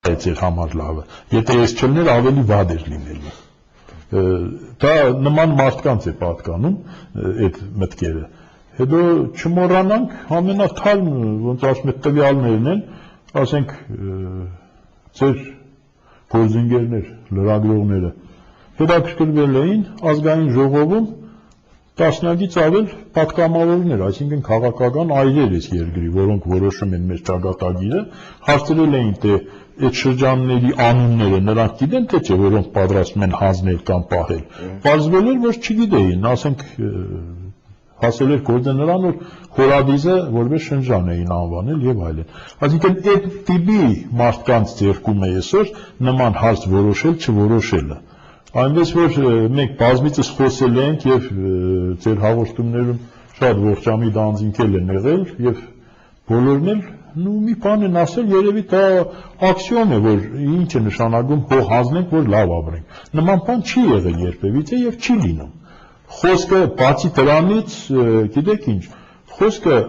Ձեր համար լավը, եթե ես չլներ ավելի վատ էր լինելու։ Դա նման մարդկանց է պատկանում այդ մտքերը։ Հետո չմոռանանք ամենաթարմ, ոնց ասում եք, տվյալներն են, ասենք ձեր գործընկերներ, լրագրողները հետաքրքրվել էին ազգային ժողովում տասնյակից ավել պատգամավորներ, այսինքն քաղաքական այրեր այս երկրի, որոնք որոշում են մեր ճակատագիրը, հարցրել էին թե այդ շրջանների անունները նրանք գիտեն թե չէ, որոնք պատրաստում են հանձնել կամ պահել։ Պարզվել էր, որ չգիտեին, ասենք հասել էր գործը նրան, որ Խորադիզը որպես շնչան էին անվանել եւ այլն։ Այսինքն այդ տիպի մարդկանց ձեռքում է այսօր նման հարց որոշել, չորոշելը։ Այնպես որ մենք բազմիցս խոսել ենք եւ ձեր հաղորդումներում շատ ողջամիտ անձինքել են եղել եւ բոլորն էլ մի բան են ասել, երևի դա աքսիոմ է, որ ինչ է նշանակում հող հանձնենք, որ լավ ապրենք։ Նման բան չի եղել երբևիցե եւ չի լինում։ Խոսքը բացի դրանից, գիտեք ինչ, խոսքը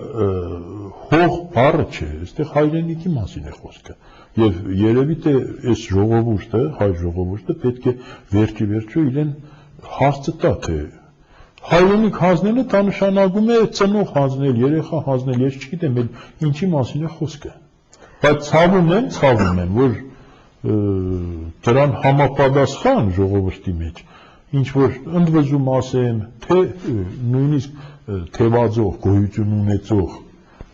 հող բառը չէ, այստեղ հայրենիքի մասին է խոսքը։ Եվ երևի թե այս ժողովուրդը, հայ ժողովուրդը պետք է վերջի իրեն հարցը տա, թե հայրենիք հանձնելը դա նշանակում է ծնող հանձնել, երեխա հանձնել, ես չգիտեմ, ինչի մասին է խոսքը։ Բայց ցավում եմ, որ դրան համապատասխան ժողովրդի մեջ ինչ որ ընդվզում ասեմ, թե նույնիսկ թևածող, գոյություն ունեցող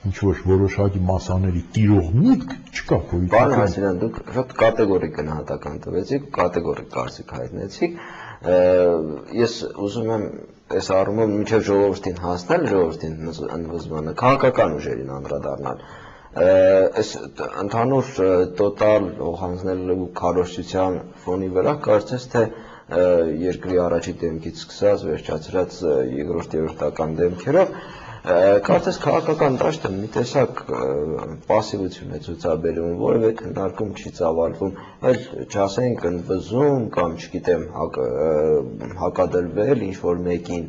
ինչ որ որոշակի մասաների տիրող միտք չկա գոյություն։ Պարոն Հասարյան, դուք շատ կատեգորիկ գնահատական տվեցիք, կատեգորիկ կարծիք հայտնեցիք։ Ես ուզում եմ այս առումով մինչև ժողովրդին հասնել, ժողովրդին ընդվզմանը, քաղաքական ուժերին անդրադառնալ։ Այս ընդհանուր տոտալ հողանձնելու քարոզչության ֆոնի վրա կարծես թե երկրի առաջի դեմքից սկսած վերջացրած երկրորդ-երրորդական դեմքերով կարծես քաղաքական դաշտը մի տեսակ պասիվություն է ցուցաբերում, որևէ քննարկում չի ծավալվում, այլ չասենք ընդվզում կամ չգիտեմ հակադրվել ինչ-որ մեկին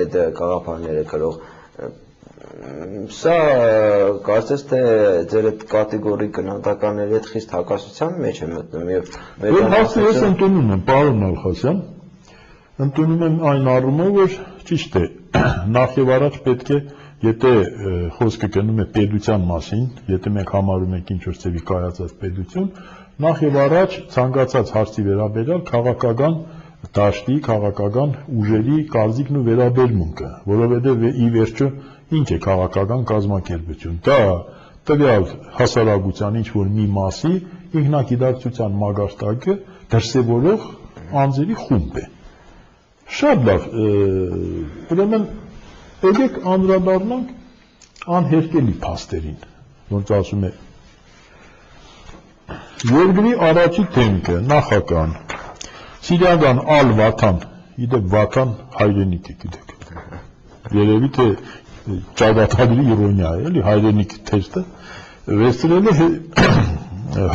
այդ գաղափարները կրող։ Սա կարծես թե ձեր այդ կատեգորիկ գնահատականների հետ խիստ հակասության մեջ է մտնում եւ ես ընդունում եմ, պարոն Ալխասյան, ընդունում եմ այն առումով, որ ճիշտ է, նախ եւ առաջ պետք է, եթե խոսքը գնում է պետության մասին, եթե մենք համարում ենք ինչ որ ծավալի կայացած պետություն, նախ եւ առաջ ցանկացած հարցի վերաբերյալ քաղաքական դաշտի, քաղաքական ուժերի կարծիքն ու վերաբերմունքը, որովհետեւ ի վերջո ինչ է քաղաքական կազմակերպություն։ Դա տվյալ հասարակության ինչ որ մի մասի ինքնագիտակցության մագարտակը դրսևորող անձերի խումբ է։ Շատ լավ, ուրեմն եկեք անդրադառնանք անհերկելի փաստերին, ոնց ասում է երկրի առաջի դեմքը, նախագահ, սիրիական Ալ-Վաթան, իդեպ Վաթան հայրենիք է, գիտեք, երևի թե ճակատագրի իրոնիա է, էլի հայրենիք թեստը վերցրել է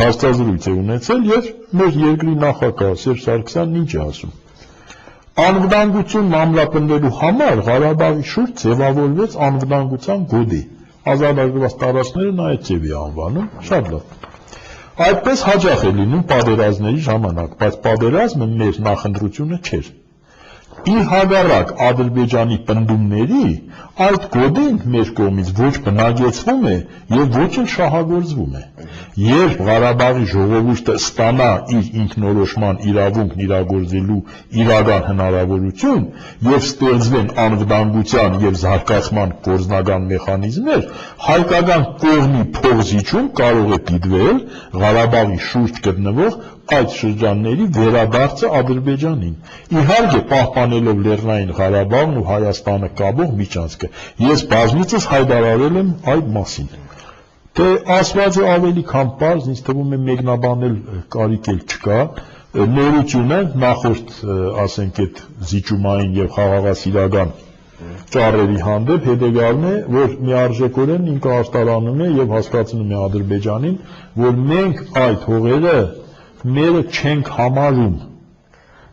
հարցազրույց է ունեցել եւ մեր երկրի նախագահ Սերժ Սարգսյանն ինչ է ասում։ Անվտանգություն ամրապնդելու համար Ղարաբաղի շուրջ ձևավորվեց անվտանգության գոտի։ Ազատագրված տարածքները նա այդ ձևի անվանում, շատ լավ։ Այդպես հաճախ է լինում պատերազմների ժամանակ, բայց պատերազմը մեր նախընտրությունը չէր։ Ի հակառակ Ադրբեջանի պնդումների, այդ գոտին մեր կողմից ոչ բնագեցվում է եւ ոչ էլ շահագործվում է։ Երբ Ղարաբաղի ժողովուրդը ստանա իր ինքնորոշման իրավունքն իրագործելու իրական հնարավորություն եւ ստեղծվեն անվտանգության եւ զարգացման գործնական մեխանիզմներ, հայկական կողմի փողզիչում կարող է դիտվել Ղարաբաղի շուրջ գտնվող այդ շրջանների վերադարձը Ադրբեջանին։ Իհարկե պահպանելով Լեռնային Ղարաբաղն ու Հայաստանը կապող միջանցքը։ Ես բազմիցս հայտարարել եմ այդ մասին։ Թե ասվածը ավելի քան պարզ, ինձ թվում է մեկնաբանել կարիք էլ չկա։ Նորությունը նախորդ, ասենք, այդ զիջումային եւ խաղաղասիրական ճառերի հանդեպ հետեւյալն է, որ միարժեքորեն ինքը արտարանում է եւ հասկացնում է Ադրբեջանին, որ մենք այդ հողերը մերը չենք համարում։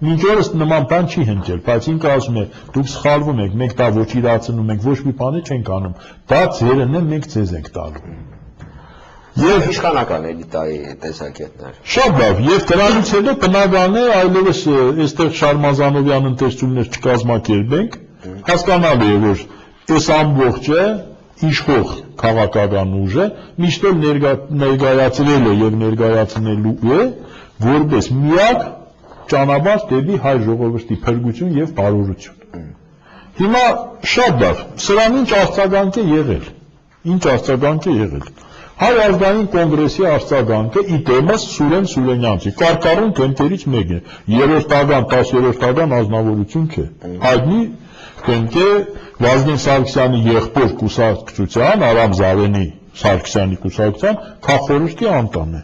Մինչ օրս նման բան չի հնչել, բայց ինքը ասում է, դուք սխալվում եք, մենք դա ոչիրացնում ենք, ոչ մի բան չենք անում, դա ձերն է, մենք ձեզ ենք տալու։ Եվ իշխանական էլիտայի տեսակետներ։ Շատ լավ, եւ դրանից հետո բնական է այլևս այստեղ Շարմազանովյան ընթերցումներ չկազմակերպենք, հասկանալի է, որ այս ամբողջը իշխող քաղաքական ուժը միշտ ներկայացրել է եւ ներկայացնելու է որպես միակ ճանապարհ դեպի հայ ժողովրդի փրկություն եւ բարօրություն։ Հիմա շատ լավ, սրան ինչ արձագանք է եղել։ Ինչ արձագանք է եղել։ Հայ ազգային կոնգրեսի արձագանքը իտեմս Սուրեն Սուրենյանցի կարկառուն կենտրից մեկն է, 3-րդական, 10-րդական ազնվորություն չէ։ Հայտնի կենտրը Վազգեն Սարգսյանի եղբոր կուսակցության, Արամ Զարենի Սարգսյանի կուսակցության քաղխորհրդի անդամ է։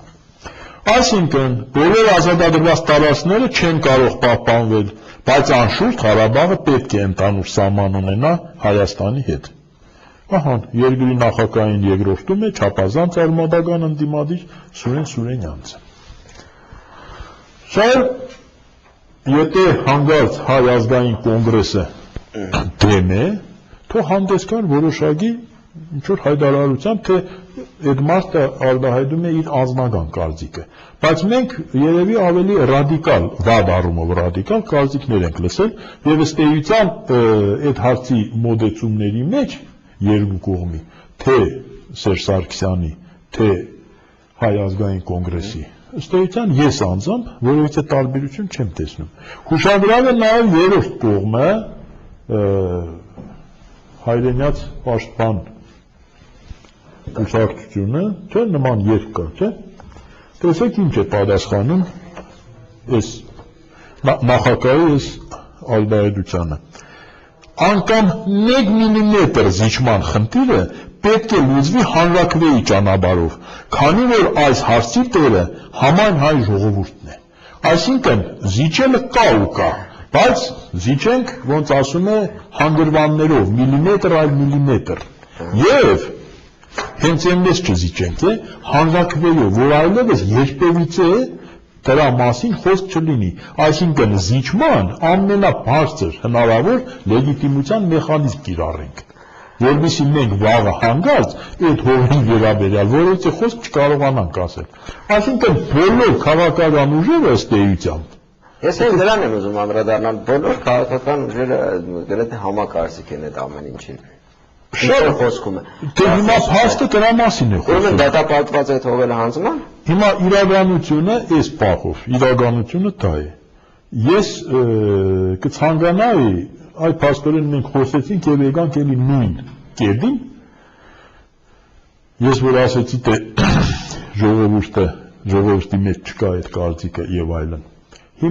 Այսինքն, բոլոր ազատագրված տարածքները չեն կարող պահպանվել, բայց անշուշտ Ղարաբաղը պետք է ընդհանուր սահման ունենա Հայաստանի հետ։ Ահա, երկրի նախագահային երկրորդում է չափազանց արմատական ընդդիմադիր Սուրեն Սուրենյանցը։ Շայր, եթե հանգած հայ ազգային կոնգրեսը դեմ է, թող հանդես գար որոշակի ինչ-որ հայտարարությամբ, թե այդ մարդը արտահայտում է իր անձնական կարծիքը։ Բայց մենք երևի ավելի ռադիկալ, վատ առումով ռադիկալ կարծիքներ ենք լսել, եւ ըստ էության այդ հարցի մոդեցումների մեջ երկու կողմի, թե Սերժ Սարգսյանի, թե Հայ ազգային կոնգրեսի, ըստ էության ես անձամբ որևիցե տարբերություն չեմ տեսնում։ Հուշագրավ է նաև երրորդ կողմը, հայրենյաց պաշտպան կուսակցությունը, չէ, նման երկ կա, չէ։ Տեսեք ինչ է պատասխանում այս նախագահի այս արտահայտությանը։ Անգամ 1 միլիմետր զիջման խնդիրը պետք է լուծվի հանրաքվեի ճանապարհով, քանի որ այս հարցի տերը համայն հայ ժողովուրդն է։ Այսինքն զիջելը կա ու կա, բայց զիջենք, ոնց ասում է, հանգրվաններով, միլիմետր այլ միլիմետր։ Եվ հենց այնպես չզիջենք, հանրաքվեով, որ այլևս երբևիցե դրա մասին խոսք չլինի, այսինքն զիջման ամենաբարձր հնարավոր լեգիտիմության մեխանիզմ կիրառենք, որովհետեւ մենք վաղը հանգած այդ հողի վերաբերյալ որևէ խոսք չկարողանանք ասել։ Այսինքն բոլոր քաղաքական ուժերը ըստ էության Ես էլ դրան եմ ուզում անդրադառնալ, բոլոր քաղաքական ուժերը գրեթե համակարծիք են այդ ամեն ինչին։ Շատ խոսքում է։ Դե հիմա փաստը դրա մասին է խոսում։ Ուրեմն դատապարտված այդ հողերը հանձնման։ Հիմա իրականությունը այս պահով, իրականությունը դա է։ Ես կցանկանայի, այդ փաստորեն մենք խոսեցինք եւ եկանք էլի նույն կետին։ Ես որ ասեցի թե ժողովրդի մեջ չկա այդ կարծիքը եւ այլն։